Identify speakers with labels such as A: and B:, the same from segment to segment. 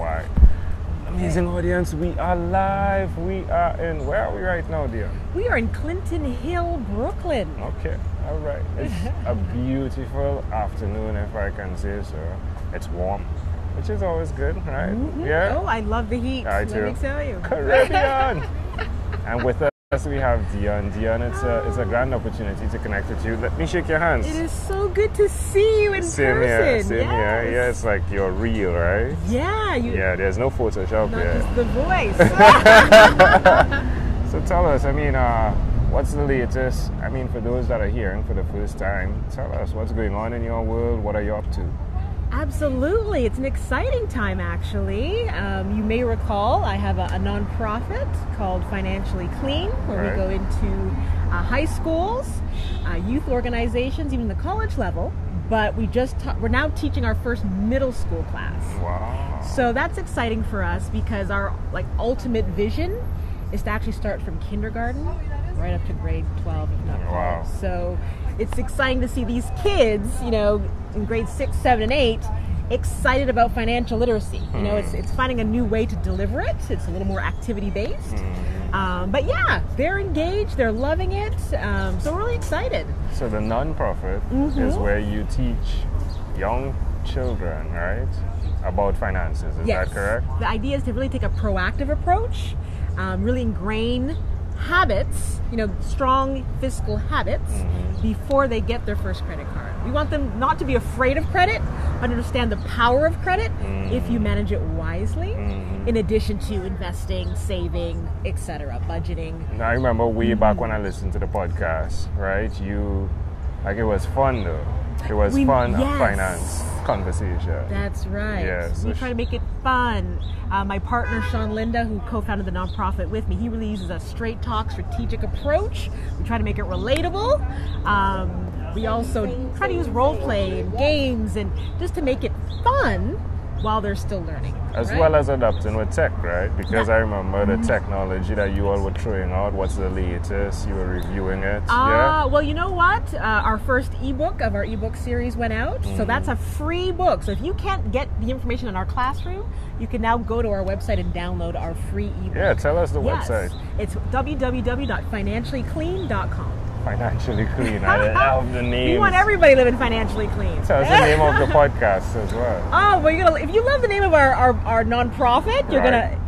A: why. Amazing audience, we are live. We are in, where are we right now, dear?
B: We are in Clinton Hill, Brooklyn.
A: Okay, all right. It's a beautiful afternoon, if I can say so. It's warm, which is always good, right?
B: Mm-hmm.
A: Yeah.
B: Oh, I love the heat.
A: I too.
B: Let me tell you.
A: Caribbean. And with us we have Dionne. Dionne, it's a grand opportunity to connect with you. Let me shake your hands.
B: It is so good to see you in
A: Same
B: person.
A: Same here. Yeah, it's like you're real, right?
B: Yeah.
A: Yeah, there's no Photoshop
B: not
A: here.
B: Just the voice.
A: So tell us, what's the latest? For those that are hearing for the first time, tell us what's going on in your world. What are you up to?
B: Absolutely. It's an exciting time, actually. You may recall I have a nonprofit called Financially Clean, where we go into high schools, youth organizations, even the college level. But we're now teaching our first middle school class.
A: Wow.
B: So that's exciting for us because our ultimate vision is to actually start from kindergarten right up to grade 12, if not more.
A: Wow.
B: So it's exciting to see these kids, in grade 6, 7, and 8, excited about financial literacy. It's finding a new way to deliver it. It's a little more activity-based. But yeah, they're engaged. They're loving it. So we're really excited.
A: So the nonprofit is where you teach young children, right, about finances. Is that correct?
B: The idea is to really take a proactive approach, really ingrain habits, strong fiscal habits before they get their first credit card. We want them not to be afraid of credit, but understand the power of credit if you manage it wisely, in addition to investing, saving, etc., budgeting.
A: Now, I remember way back when I listened to the podcast, right? It was fun though. It was fun, finance conversation.
B: That's right.
A: Yes.
B: We try to make it fun. My partner, Sean Linda, who co-founded the nonprofit with me, he really uses a straight talk, strategic approach. We try to make it relatable. We also try to use role play and games and just to make it fun while they're still learning.
A: As well as adapting with tech, right? Because I remember the technology that you all were throwing out. What's the latest? You were reviewing it.
B: Well, you know what? Our first ebook of our ebook series went out. So that's a free book. So if you can't get the information in our classroom, you can now go to our website and download our free ebook.
A: Yeah, tell us the website.
B: It's www.financiallyclean.com.
A: Financially Clean. I love the name.
B: We want everybody living financially clean.
A: Tell us the name of the podcast as well.
B: Oh, well, if you love the name of our nonprofit, you're gonna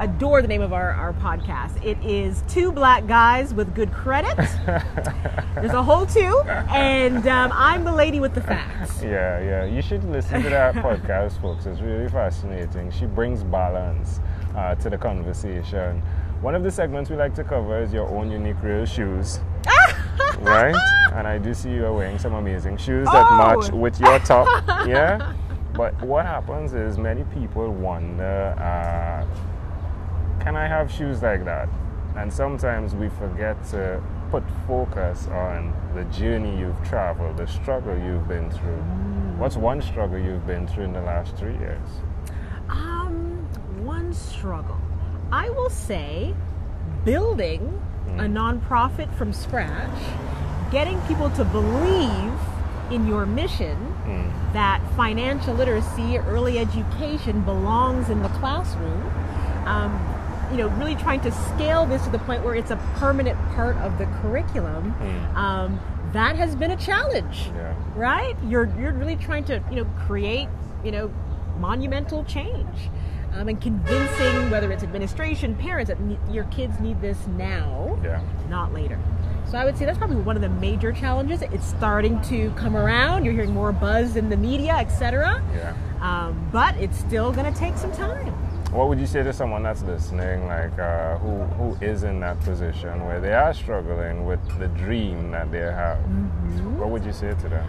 B: adore the name of our podcast. It is Two Black Guys with Good Credit. There's a whole two, and I'm the lady with the facts.
A: Yeah. You should listen to that podcast, folks. It's really fascinating. She brings balance to the conversation. One of the segments we like to cover is your own unique real shoes. Right? And I do see you are wearing some amazing shoes that match with your top. Yeah? But what happens is many people wonder, can I have shoes like that? And sometimes we forget to put focus on the journey you've traveled, the struggle you've been through. What's one struggle you've been through in the last 3 years?
B: One struggle. I will say building a nonprofit from scratch, getting people to believe in your mission that financial literacy, early education belongs in the classroom, really trying to scale this to the point where it's a permanent part of the curriculum, that has been a challenge, right? You're really trying to, create, monumental change. And convincing, whether it's administration, parents, that your kids need this now, not later. So I would say that's probably one of the major challenges. It's starting to come around. You're hearing more buzz in the media, etc. But it's still going to take some time.
A: What would you say to someone that's listening, who is in that position where they are struggling with the dream that they have? What would you say to them?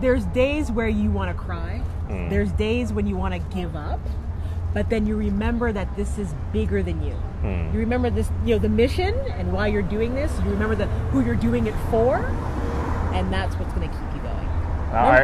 B: There's days where you want to cry. There's days when you want to give up, but then you remember that this is bigger than you. You remember this, the mission and why you're doing this. You remember who you're doing it for, and that's what's going to keep you going.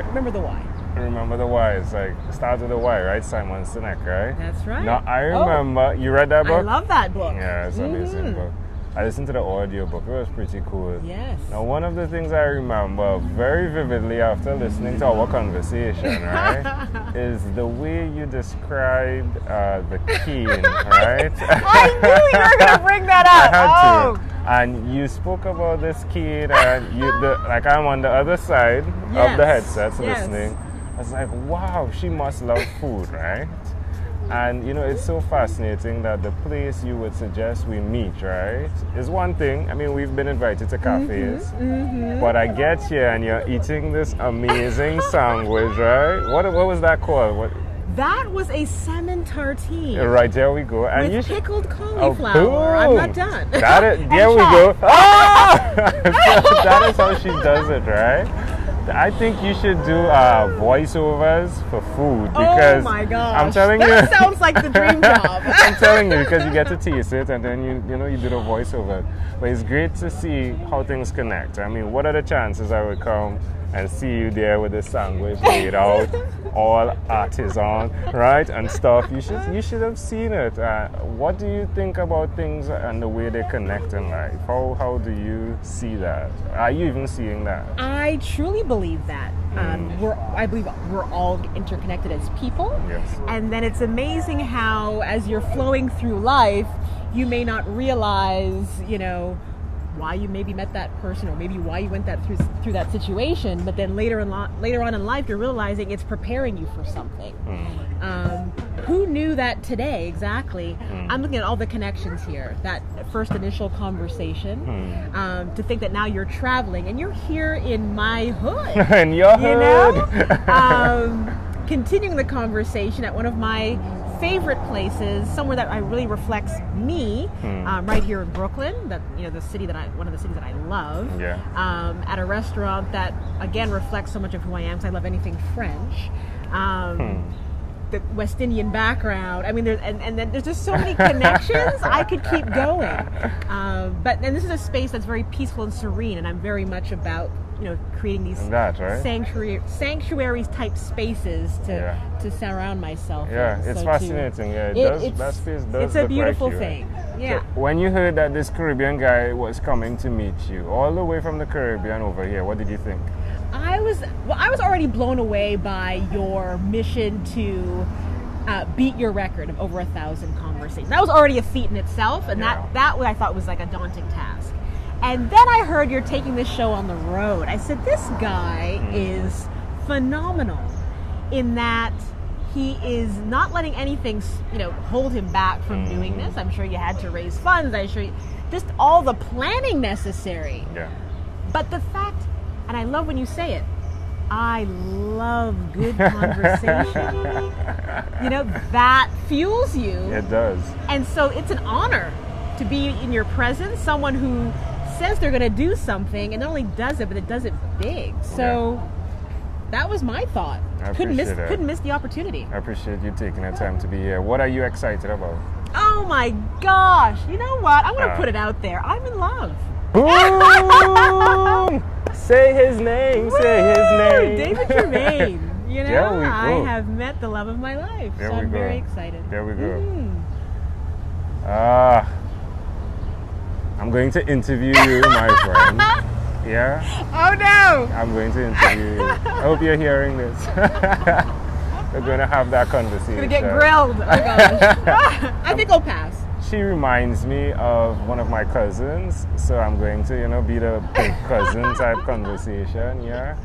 B: Remember the why.
A: Remember the why. It's like, it starts with the why, right? Simon Sinek, right?
B: That's right.
A: Now, I remember, you read that book?
B: I love that book.
A: Yeah, it's an amazing book. I listened to the audiobook. It was pretty cool.
B: Yes.
A: Now, one of the things I remember very vividly after listening to our conversation, right, is the way you described the cane, right?
B: I knew you were going to bring that up.
A: I had to. And you spoke about this kid, and like I'm on the other side of the headsets listening. I was like, wow, she must love food, right? And you know, it's so fascinating that the place you would suggest we meet, right, is one thing. I mean, we've been invited to cafes, but I get here and you're eating this amazing sandwich, right? What was that called?
B: That was a salmon tartine.
A: Right, there we go. And
B: with pickled cauliflower. I'm not done.
A: There we go. Ah! That is how she does it, right? I think you should do voiceovers for food because
B: oh my gosh,
A: I'm telling you,
B: that sounds like the dream job.
A: I'm telling you, because you get to taste it and then you do the voiceover. But it's great to see how things connect. I mean, what are the chances I would come and see you there with the sandwich laid out, all artisan, right, and stuff? You should have seen it. What do you think about things and the way they connect in life? How do you see that? Are you even seeing that?
B: I truly believe that. I believe we're all interconnected as people.
A: Yes.
B: And then it's amazing how, as you're flowing through life, you may not realize, why you maybe met that person, or maybe why you went through that situation, but then later on in life you're realizing it's preparing you for something. Who knew that today exactly? I'm looking at all the connections here, that first initial conversation, to think that now you're traveling and you're here in my hood.
A: In your hood.
B: Continuing the conversation at one of my favorite places, somewhere that really reflects me, right here in Brooklyn, one of the cities that I love.
A: Yeah.
B: At a restaurant that again reflects so much of who I am, because I love anything French. The West Indian background. I mean, there's just so many connections. I could keep going. But this is a space that's very peaceful and serene, and I'm very much about creating these sanctuaries type spaces to surround myself.
A: Yeah,
B: in.
A: It's
B: so
A: fascinating. That space does.
B: It's a
A: look
B: beautiful
A: like you,
B: thing.
A: right?
B: Yeah.
A: So when you heard that this Caribbean guy was coming to meet you, all the way from the Caribbean over here, what did you think?
B: I was already blown away by your mission to beat your record of over 1,000 conversations. That was already a feat in itself, and that I thought was like a daunting task. And then I heard you're taking this show on the road. I said, this guy is phenomenal in that he is not letting anything, hold him back from doing this. I'm sure you had to raise funds. I'm sure just all the planning necessary.
A: Yeah.
B: But the fact, and I love when you say it, I love good conversation. That fuels you.
A: It does.
B: And so it's an honor to be in your presence, someone who says they're going to do something and not only does it, but it does it big. So that was my thought. Couldn't miss the opportunity.
A: I appreciate you taking the time to be here. What are you excited about?
B: Oh my gosh. You know what? I'm going to put it out there. I'm in love.
A: Boom! Say his name.
B: Woo!
A: Say his name.
B: David Germain.
A: There we go.
B: I have met the love of my life.
A: There
B: so
A: we
B: I'm
A: go.
B: very excited.
A: There we go. I'm going to interview you, my friend. Yeah?
B: Oh no!
A: I'm going to interview you. I hope you're hearing this. We're going to have that conversation.
B: Gonna get grilled. Oh gosh. I think I'll pass.
A: She reminds me of one of my cousins, so I'm going to, be the big cousin type conversation. Yeah.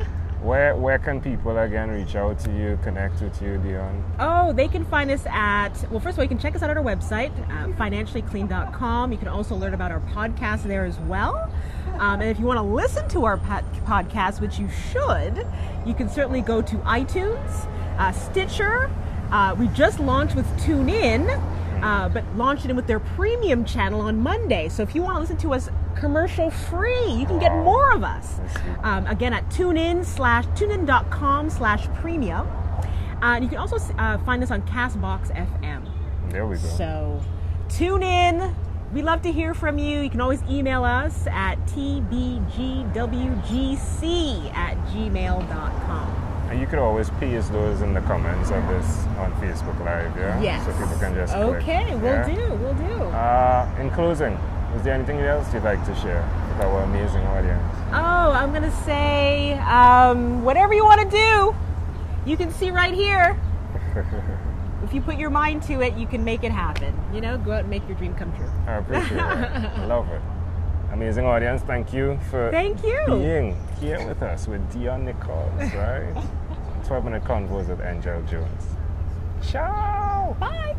A: Where can people again reach out to you, connect with you, Dionne?
B: Oh, they can find us first of all, you can check us out at our website, financiallyclean.com. You can also learn about our podcast there as well. And if you want to listen to our podcast, which you should, you can certainly go to iTunes, Stitcher. We just launched with TuneIn, but launched it with their premium channel on Monday. So if you want to listen to us commercial free, you can get more of us. Again, at tunein.com/premium. And you can also find us on Castbox FM.
A: There we go.
B: So tune in. We love to hear from you. You can always email us at tbgwgc@gmail.com.
A: And you could always paste those in the comments of this on Facebook Live, yeah?
B: Yes.
A: So people can just click.
B: Okay, we'll do.
A: In closing, Is there anything else you'd like to share with our amazing audience?
B: Oh, I'm going to say whatever you want to do, you can see right here. If you put your mind to it, you can make it happen. You know, go out and make your dream come true.
A: I appreciate it. Love it. Amazing audience, thank you for being here with us with Dionne Nicholls, right? 12-minute convos with Angel Jones. Ciao!
B: Bye!